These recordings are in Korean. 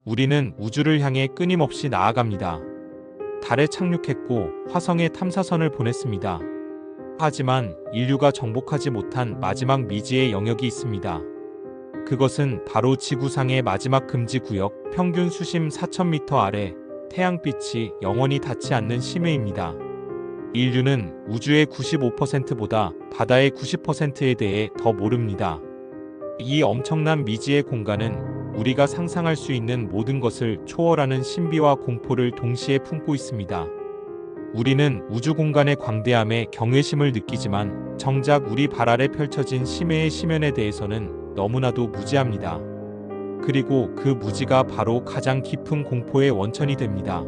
우리는 우주를 향해 끊임없이 나아갑니다. 달에 착륙했고 화성에 탐사선을 보냈습니다. 하지만 인류가 정복하지 못한 마지막 미지의 영역이 있습니다. 그것은 바로 지구상의 마지막 금지 구역, 평균 수심 4000m 아래 태양빛이 영원히 닿지 않는 심해입니다. 인류는 우주의 95%보다 바다의 90%에 대해 더 모릅니다. 이 엄청난 미지의 공간은 우리가 상상할 수 있는 모든 것을 초월하는 신비와 공포를 동시에 품고 있습니다. 우리는 우주 공간의 광대함에 경외심을 느끼지만 정작 우리 발 아래 펼쳐진 심해의 심연에 대해서는 너무나도 무지합니다. 그리고 그 무지가 바로 가장 깊은 공포의 원천이 됩니다.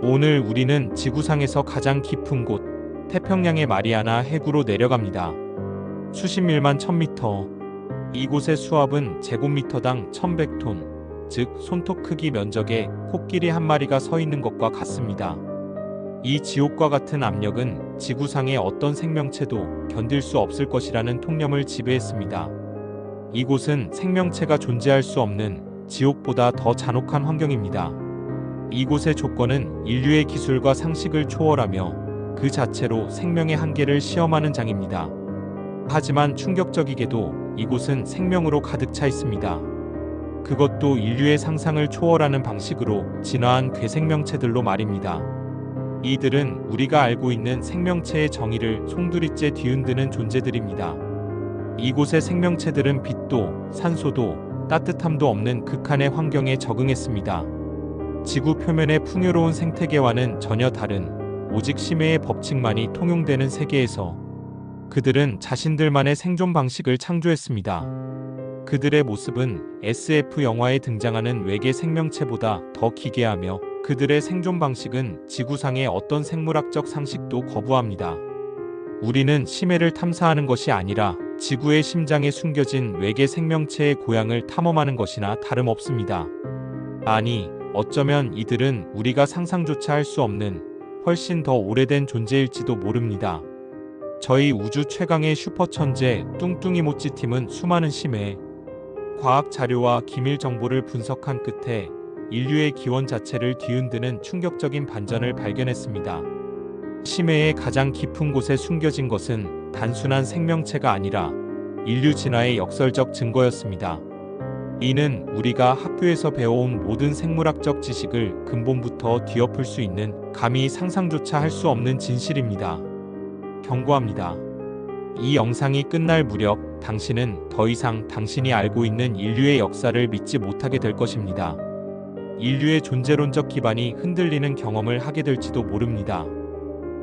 오늘 우리는 지구상에서 가장 깊은 곳, 태평양의 마리아나 해구로 내려갑니다. 수십 밀만 1000m. 이곳의 수압은 제곱미터당 1100톤, 즉 손톱 크기 면적에 코끼리 한 마리가 서 있는 것과 같습니다. 이 지옥과 같은 압력은 지구상의 어떤 생명체도 견딜 수 없을 것이라는 통념을 지배했습니다. 이곳은 생명체가 존재할 수 없는 지옥보다 더 잔혹한 환경입니다. 이곳의 조건은 인류의 기술과 상식을 초월하며 그 자체로 생명의 한계를 시험하는 장입니다. 하지만 충격적이게도 이곳은 생명으로 가득 차 있습니다. 그것도 인류의 상상을 초월하는 방식으로 진화한 괴생명체들로 말입니다. 이들은 우리가 알고 있는 생명체의 정의를 송두리째 뒤흔드는 존재들입니다. 이곳의 생명체들은 빛도, 산소도, 따뜻함도 없는 극한의 환경에 적응했습니다. 지구 표면의 풍요로운 생태계와는 전혀 다른 오직 심해의 법칙만이 통용되는 세계에서 그들은 자신들만의 생존 방식을 창조했습니다. 그들의 모습은 SF 영화에 등장하는 외계 생명체보다 더 기괴하며 그들의 생존 방식은 지구상의 어떤 생물학적 상식도 거부합니다. 우리는 심해를 탐사하는 것이 아니라 지구의 심장에 숨겨진 외계 생명체의 고향을 탐험하는 것이나 다름없습니다. 아니, 어쩌면 이들은 우리가 상상조차 할 수 없는 훨씬 더 오래된 존재일지도 모릅니다. 저희 우주 최강의 슈퍼천재 뚱뚱이모찌 팀은 수많은 심해, 과학 자료와 기밀 정보를 분석한 끝에 인류의 기원 자체를 뒤흔드는 충격적인 반전을 발견했습니다. 심해의 가장 깊은 곳에 숨겨진 것은 단순한 생명체가 아니라 인류 진화의 역설적 증거였습니다. 이는 우리가 학교에서 배워온 모든 생물학적 지식을 근본부터 뒤엎을 수 있는 감히 상상조차 할 수 없는 진실입니다. 경고합니다. 이 영상이 끝날 무렵 당신은 더 이상 당신이 알고 있는 인류의 역사를 믿지 못하게 될 것입니다. 인류의 존재론적 기반이 흔들리는 경험을 하게 될지도 모릅니다.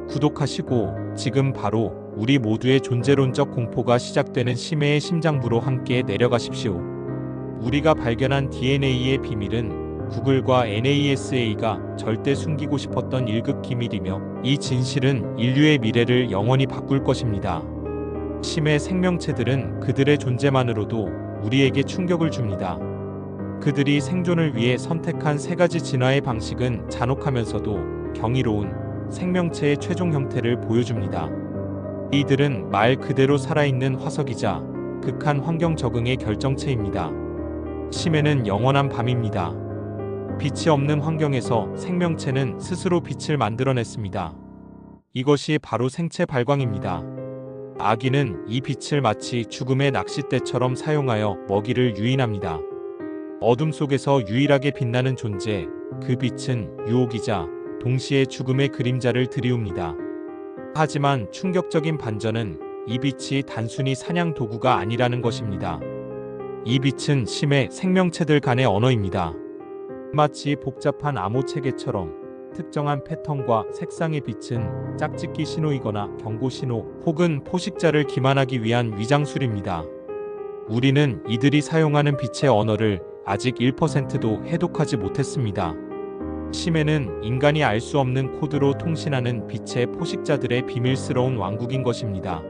구독하시고 지금 바로 우리 모두의 존재론적 공포가 시작되는 심해의 심장부로 함께 내려가십시오. 우리가 발견한 DNA의 비밀은 구글과 NASA가 절대 숨기고 싶었던 1급 기밀이며 이 진실은 인류의 미래를 영원히 바꿀 것입니다. 심해 생명체들은 그들의 존재만으로도 우리에게 충격을 줍니다. 그들이 생존을 위해 선택한 세 가지 진화의 방식은 잔혹하면서도 경이로운 생명체의 최종 형태를 보여줍니다. 이들은 말 그대로 살아있는 화석이자 극한 환경 적응의 결정체입니다. 심해는 영원한 밤입니다. 빛이 없는 환경에서 생명체는 스스로 빛을 만들어냈습니다. 이것이 바로 생체 발광입니다. 아기는 이 빛을 마치 죽음의 낚싯대처럼 사용하여 먹이를 유인합니다. 어둠 속에서 유일하게 빛나는 존재, 그 빛은 유혹이자 동시에 죽음의 그림자를 드리웁니다. 하지만 충격적인 반전은 이 빛이 단순히 사냥 도구가 아니라는 것입니다. 이 빛은 심해 생명체들 간의 언어입니다. 마치 복잡한 암호 체계처럼 특정한 패턴과 색상의 빛은 짝짓기 신호이거나 경고 신호 혹은 포식자를 기만하기 위한 위장술입니다. 우리는 이들이 사용하는 빛의 언어를 아직 1%도 해독하지 못했습니다. 심해는 인간이 알 수 없는 코드로 통신하는 빛의 포식자들의 비밀스러운 왕국인 것입니다.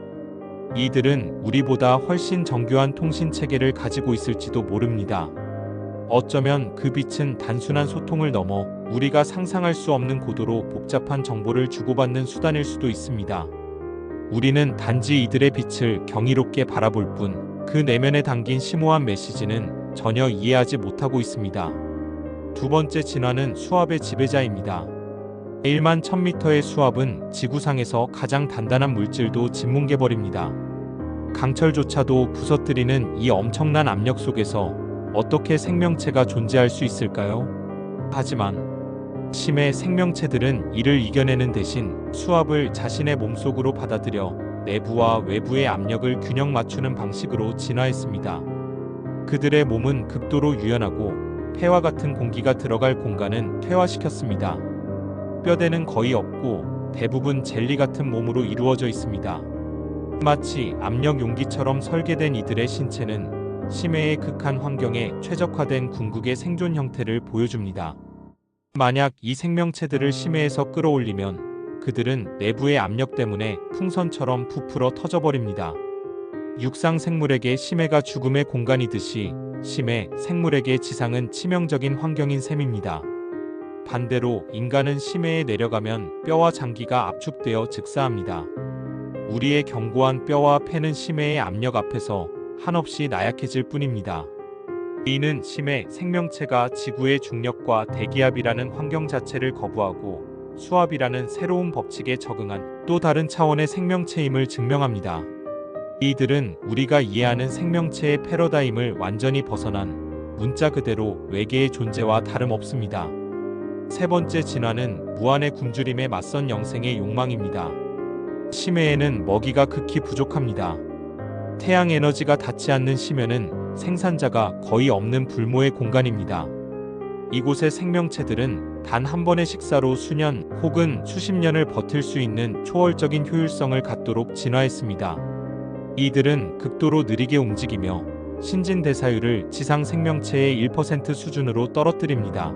이들은 우리보다 훨씬 정교한 통신 체계를 가지고 있을지도 모릅니다. 어쩌면 그 빛은 단순한 소통을 넘어 우리가 상상할 수 없는 고도로 복잡한 정보를 주고받는 수단일 수도 있습니다. 우리는 단지 이들의 빛을 경이롭게 바라볼 뿐 그 내면에 담긴 심오한 메시지는 전혀 이해하지 못하고 있습니다. 두 번째 진화는 수압의 지배자입니다. 1만 1000m의 수압은 지구상에서 가장 단단한 물질도 짓뭉개버립니다. 강철조차도 부서뜨리는 이 엄청난 압력 속에서 어떻게 생명체가 존재할 수 있을까요? 하지만 심해 생명체들은 이를 이겨내는 대신 수압을 자신의 몸속으로 받아들여 내부와 외부의 압력을 균형 맞추는 방식으로 진화했습니다. 그들의 몸은 극도로 유연하고 폐와 같은 공기가 들어갈 공간은 퇴화시켰습니다. 뼈대는 거의 없고 대부분 젤리 같은 몸으로 이루어져 있습니다. 마치 압력 용기처럼 설계된 이들의 신체는 심해의 극한 환경에 최적화된 궁극의 생존 형태를 보여줍니다. 만약 이 생명체들을 심해에서 끌어올리면 그들은 내부의 압력 때문에 풍선처럼 부풀어 터져버립니다. 육상 생물에게 심해가 죽음의 공간이듯이 심해 생물에게 지상은 치명적인 환경인 셈입니다. 반대로 인간은 심해에 내려가면 뼈와 장기가 압축되어 즉사합니다. 우리의 견고한 뼈와 폐는 심해의 압력 앞에서 한없이 나약해질 뿐입니다. 이는 심해 생명체가 지구의 중력과 대기압이라는 환경 자체를 거부하고 수압이라는 새로운 법칙에 적응한 또 다른 차원의 생명체임을 증명합니다. 이들은 우리가 이해하는 생명체의 패러다임을 완전히 벗어난 문자 그대로 외계의 존재와 다름없습니다. 세 번째 진화는 무한의 굶주림에 맞선 영생의 욕망입니다. 심해에는 먹이가 극히 부족합니다. 태양 에너지가 닿지 않는 심해는 생산자가 거의 없는 불모의 공간입니다. 이곳의 생명체들은 단 한 번의 식사로 수년 혹은 수십 년을 버틸 수 있는 초월적인 효율성을 갖도록 진화했습니다. 이들은 극도로 느리게 움직이며 신진대사율을 지상 생명체의 1% 수준으로 떨어뜨립니다.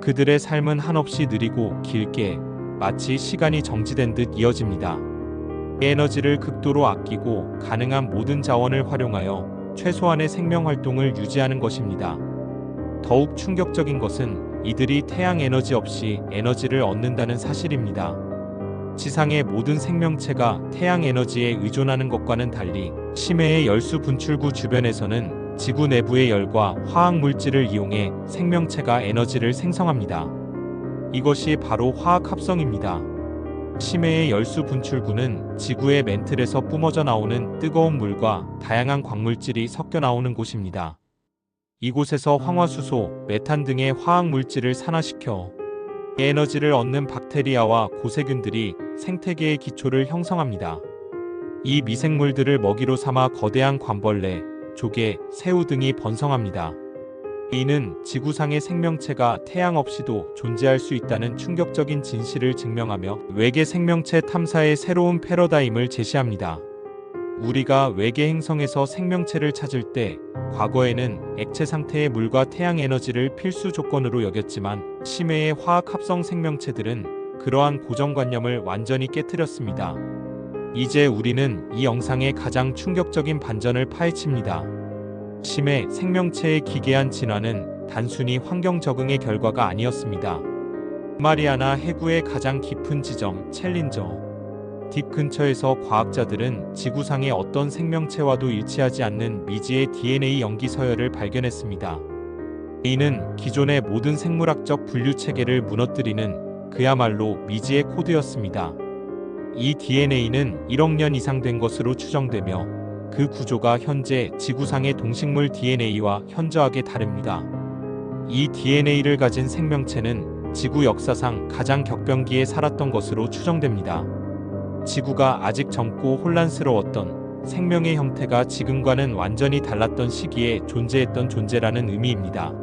그들의 삶은 한없이 느리고 길게 마치 시간이 정지된 듯 이어집니다. 에너지를 극도로 아끼고 가능한 모든 자원을 활용하여 최소한의 생명 활동을 유지하는 것입니다. 더욱 충격적인 것은 이들이 태양 에너지 없이 에너지를 얻는다는 사실입니다. 지상의 모든 생명체가 태양 에너지에 의존하는 것과는 달리 심해의 열수 분출구 주변에서는 지구 내부의 열과 화학 물질을 이용해 생명체가 에너지를 생성합니다. 이것이 바로 화학 합성입니다. 심해의 열수 분출구는 지구의 멘틀에서 뿜어져 나오는 뜨거운 물과 다양한 광물질이 섞여 나오는 곳입니다. 이곳에서 황화수소, 메탄 등의 화학 물질을 산화시켜 에너지를 얻는 박테리아와 고세균들이 생태계의 기초를 형성합니다. 이 미생물들을 먹이로 삼아 거대한 관벌레, 조개, 새우 등이 번성합니다. 이는 지구상의 생명체가 태양 없이도 존재할 수 있다는 충격적인 진실을 증명하며 외계 생명체 탐사의 새로운 패러다임을 제시합니다. 우리가 외계 행성에서 생명체를 찾을 때 과거에는 액체 상태의 물과 태양 에너지를 필수 조건으로 여겼지만 심해의 화학 합성 생명체들은 그러한 고정관념을 완전히 깨뜨렸습니다. 이제 우리는 이 영상의 가장 충격적인 반전을 파헤칩니다. 심해 생명체의 기괴한 진화는 단순히 환경 적응의 결과가 아니었습니다. 마리아나 해구의 가장 깊은 지점, 챌린저 딥 근처에서 과학자들은 지구상의 어떤 생명체와도 일치하지 않는 미지의 DNA 염기 서열을 발견했습니다. 이는 기존의 모든 생물학적 분류 체계를 무너뜨리는 그야말로 미지의 코드였습니다. 이 DNA는 1억 년 이상 된 것으로 추정되며 그 구조가 현재 지구상의 동식물 DNA와 현저하게 다릅니다. 이 DNA를 가진 생명체는 지구 역사상 가장 격변기에 살았던 것으로 추정됩니다. 지구가 아직 젊고 혼란스러웠던 생명의 형태가 지금과는 완전히 달랐던 시기에 존재했던 존재라는 의미입니다.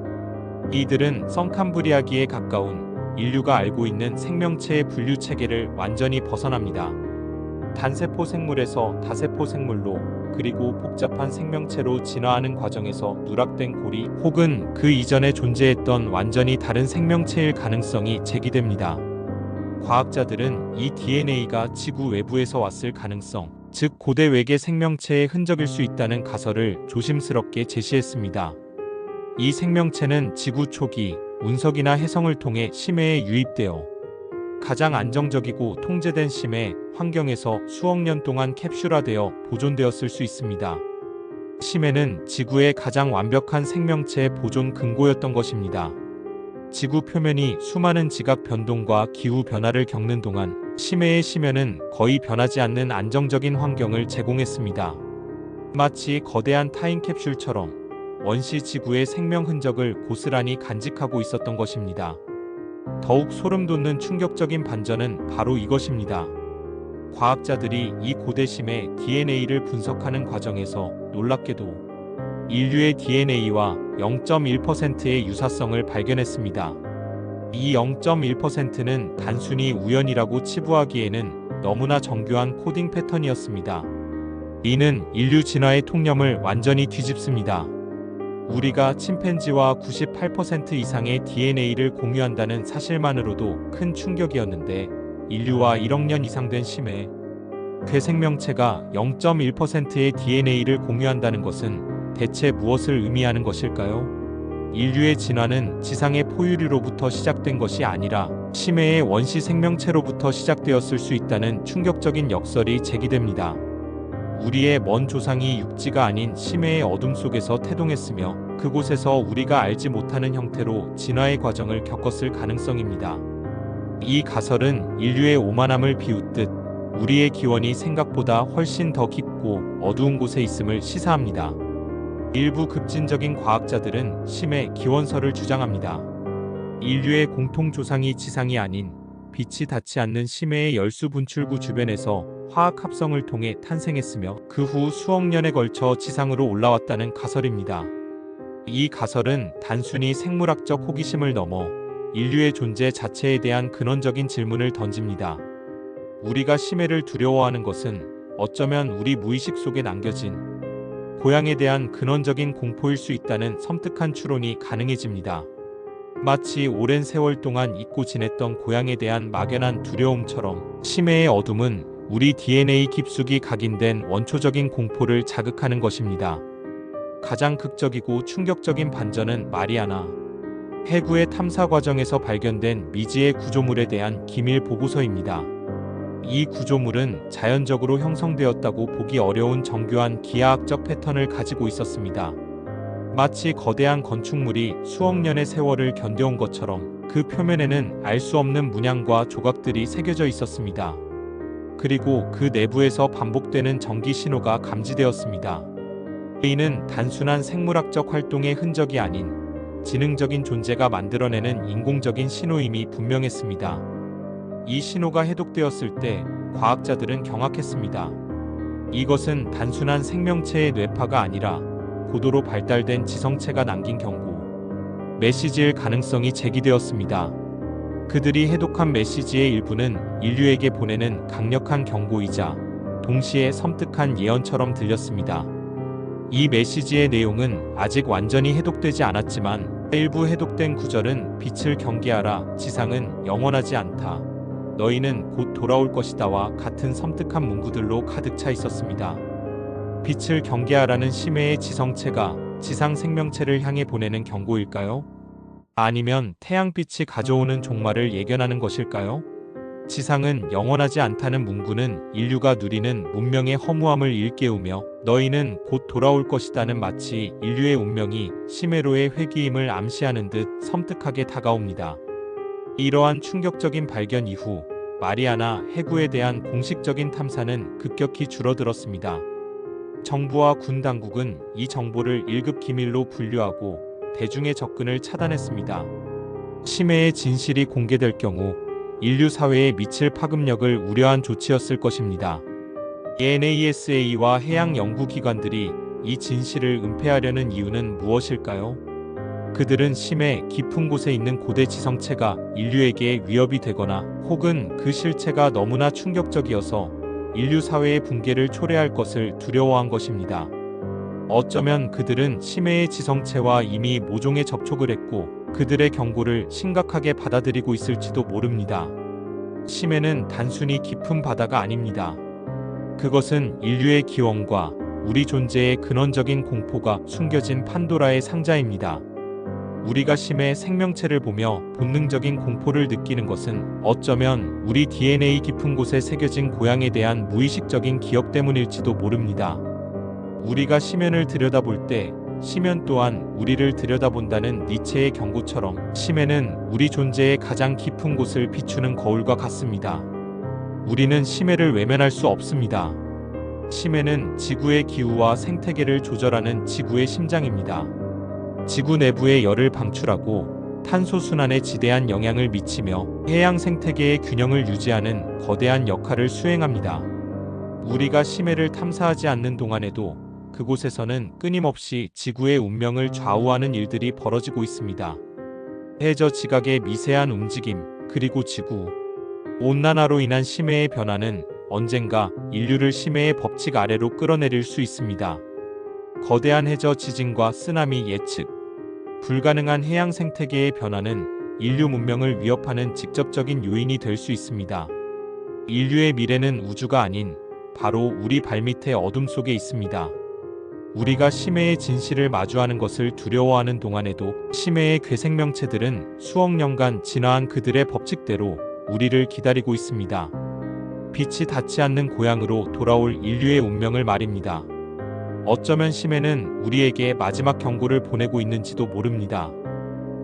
이들은 성캄브리아기에 가까운 인류가 알고 있는 생명체의 분류 체계를 완전히 벗어납니다. 단세포 생물에서 다세포 생물로 그리고 복잡한 생명체로 진화하는 과정에서 누락된 고리 혹은 그 이전에 존재했던 완전히 다른 생명체일 가능성이 제기됩니다. 과학자들은 이 DNA가 지구 외부에서 왔을 가능성, 즉 고대 외계 생명체의 흔적일 수 있다는 가설을 조심스럽게 제시했습니다. 이 생명체는 지구 초기 운석이나 해성을 통해 심해에 유입되어 가장 안정적이고 통제된 심해 환경에서 수억 년 동안 캡슐화되어 보존되었을 수 있습니다. 심해는 지구의 가장 완벽한 생명체 보존 근거였던 것입니다. 지구 표면이 수많은 지각 변동과 기후 변화를 겪는 동안 심해의 심연은 거의 변하지 않는 안정적인 환경을 제공했습니다. 마치 거대한 타임캡슐처럼 원시 지구의 생명 흔적을 고스란히 간직하고 있었던 것입니다. 더욱 소름 돋는 충격적인 반전은 바로 이것입니다. 과학자들이 이 고대 심의 DNA를 분석하는 과정에서 놀랍게도 인류의 DNA와 0.1%의 유사성을 발견했습니다. 이 0.1%는 단순히 우연이라고 치부하기에는 너무나 정교한 코딩 패턴이었습니다. 이는 인류 진화의 통념을 완전히 뒤집습니다. 우리가 침팬지와 98% 이상의 DNA를 공유한다는 사실만으로도 큰 충격이었는데 인류와 1억 년 이상 된 심해 괴 생명체가 0.1%의 DNA를 공유한다는 것은 대체 무엇을 의미하는 것일까요? 인류의 진화는 지상의 포유류로부터 시작된 것이 아니라 심해의 원시 생명체로부터 시작되었을 수 있다는 충격적인 역설이 제기됩니다. 우리의 먼 조상이 육지가 아닌 심해의 어둠 속에서 태동했으며 그곳에서 우리가 알지 못하는 형태로 진화의 과정을 겪었을 가능성입니다. 이 가설은 인류의 오만함을 비웃듯 우리의 기원이 생각보다 훨씬 더 깊고 어두운 곳에 있음을 시사합니다. 일부 급진적인 과학자들은 심해 기원설을 주장합니다. 인류의 공통 조상이 지상이 아닌 빛이 닿지 않는 심해의 열수 분출구 주변에서 화학 합성을 통해 탄생했으며 그 후 수억 년에 걸쳐 지상으로 올라왔다는 가설입니다. 이 가설은 단순히 생물학적 호기심을 넘어 인류의 존재 자체에 대한 근원적인 질문을 던집니다. 우리가 심해를 두려워하는 것은 어쩌면 우리 무의식 속에 남겨진 고향에 대한 근원적인 공포일 수 있다는 섬뜩한 추론이 가능해집니다. 마치 오랜 세월 동안 잊고 지냈던 고향에 대한 막연한 두려움처럼 심해의 어둠은 우리 DNA 깊숙이 각인된 원초적인 공포를 자극하는 것입니다. 가장 극적이고 충격적인 반전은 마리아나 해구의 탐사 과정에서 발견된 미지의 구조물에 대한 기밀 보고서입니다. 이 구조물은 자연적으로 형성되었다고 보기 어려운 정교한 기하학적 패턴을 가지고 있었습니다. 마치 거대한 건축물이 수억 년의 세월을 견뎌온 것처럼 그 표면에는 알 수 없는 문양과 조각들이 새겨져 있었습니다. 그리고 그 내부에서 반복되는 전기 신호가 감지되었습니다. 이는 단순한 생물학적 활동의 흔적이 아닌 지능적인 존재가 만들어내는 인공적인 신호임이 분명했습니다. 이 신호가 해독되었을 때 과학자들은 경악했습니다. 이것은 단순한 생명체의 뇌파가 아니라 고도로 발달된 지성체가 남긴 경고, 메시지일 가능성이 제기되었습니다. 그들이 해독한 메시지의 일부는 인류에게 보내는 강력한 경고이자 동시에 섬뜩한 예언처럼 들렸습니다. 이 메시지의 내용은 아직 완전히 해독되지 않았지만 일부 해독된 구절은 빛을 경계하라, 지상은 영원하지 않다, 너희는 곧 돌아올 것이다와 같은 섬뜩한 문구들로 가득 차 있었습니다. 빛을 경계하라는 심해의 지성체가 지상 생명체를 향해 보내는 경고일까요? 아니면 태양빛이 가져오는 종말을 예견하는 것일까요? 지상은 영원하지 않다는 문구는 인류가 누리는 문명의 허무함을 일깨우며 너희는 곧 돌아올 것이다는 마치 인류의 운명이 심해로의 회귀임을 암시하는 듯 섬뜩하게 다가옵니다. 이러한 충격적인 발견 이후 마리아나 해구에 대한 공식적인 탐사는 급격히 줄어들었습니다. 정부와 군 당국은 이 정보를 1급 기밀로 분류하고 대중의 접근을 차단했습니다. 심해의 진실이 공개될 경우 인류 사회에 미칠 파급력을 우려한 조치였을 것입니다. NASA와 해양 연구기관들이 이 진실을 은폐하려는 이유는 무엇일까요? 그들은 심해 깊은 곳에 있는 고대 지성체가 인류에게 위협이 되거나 혹은 그 실체가 너무나 충격적이어서 인류 사회의 붕괴를 초래할 것을 두려워한 것입니다. 어쩌면 그들은 심해의 지성체와 이미 모종에 접촉을 했고 그들의 경고를 심각하게 받아들이고 있을지도 모릅니다. 심해는 단순히 깊은 바다가 아닙니다. 그것은 인류의 기원과 우리 존재의 근원적인 공포가 숨겨진 판도라의 상자입니다. 우리가 심해 생명체를 보며 본능적인 공포를 느끼는 것은 어쩌면 우리 DNA 깊은 곳에 새겨진 고향에 대한 무의식적인 기억 때문일지도 모릅니다. 우리가 심연을 들여다볼 때 심연 또한 우리를 들여다본다는 니체의 경고처럼 심해는 우리 존재의 가장 깊은 곳을 비추는 거울과 같습니다. 우리는 심해를 외면할 수 없습니다. 심해는 지구의 기후와 생태계를 조절하는 지구의 심장입니다. 지구 내부의 열을 방출하고 탄소 순환에 지대한 영향을 미치며 해양 생태계의 균형을 유지하는 거대한 역할을 수행합니다. 우리가 심해를 탐사하지 않는 동안에도 그곳에서는 끊임없이 지구의 운명을 좌우하는 일들이 벌어지고 있습니다. 해저 지각의 미세한 움직임, 그리고 지구 온난화로 인한 심해의 변화는 언젠가 인류를 심해의 법칙 아래로 끌어내릴 수 있습니다. 거대한 해저 지진과 쓰나미 예측, 불가능한 해양 생태계의 변화는 인류 문명을 위협하는 직접적인 요인이 될 수 있습니다. 인류의 미래는 우주가 아닌 바로 우리 발밑의 어둠 속에 있습니다. 우리가 심해의 진실을 마주하는 것을 두려워하는 동안에도 심해의 괴생명체들은 수억 년간 진화한 그들의 법칙대로 우리를 기다리고 있습니다. 빛이 닿지 않는 고향으로 돌아올 인류의 운명을 말입니다. 어쩌면 심해는 우리에게 마지막 경고를 보내고 있는지도 모릅니다.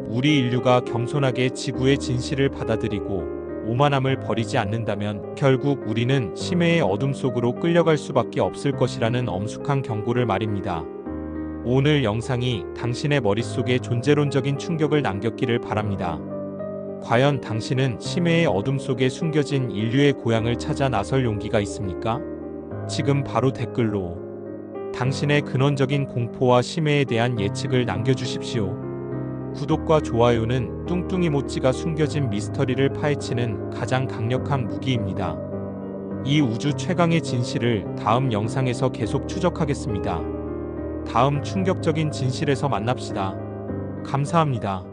우리 인류가 겸손하게 지구의 진실을 받아들이고 오만함을 버리지 않는다면 결국 우리는 심해의 어둠 속으로 끌려갈 수밖에 없을 것이라는 엄숙한 경고를 말입니다. 오늘 영상이 당신의 머릿속에 존재론적인 충격을 남겼기를 바랍니다. 과연 당신은 심해의 어둠 속에 숨겨진 인류의 고향을 찾아 나설 용기가 있습니까? 지금 바로 댓글로 당신의 근원적인 공포와 심해에 대한 예측을 남겨주십시오. 구독과 좋아요는 뚱뚱이 모찌가 숨겨진 미스터리를 파헤치는 가장 강력한 무기입니다. 이 우주 최강의 진실을 다음 영상에서 계속 추적하겠습니다. 다음 충격적인 진실에서 만납시다. 감사합니다.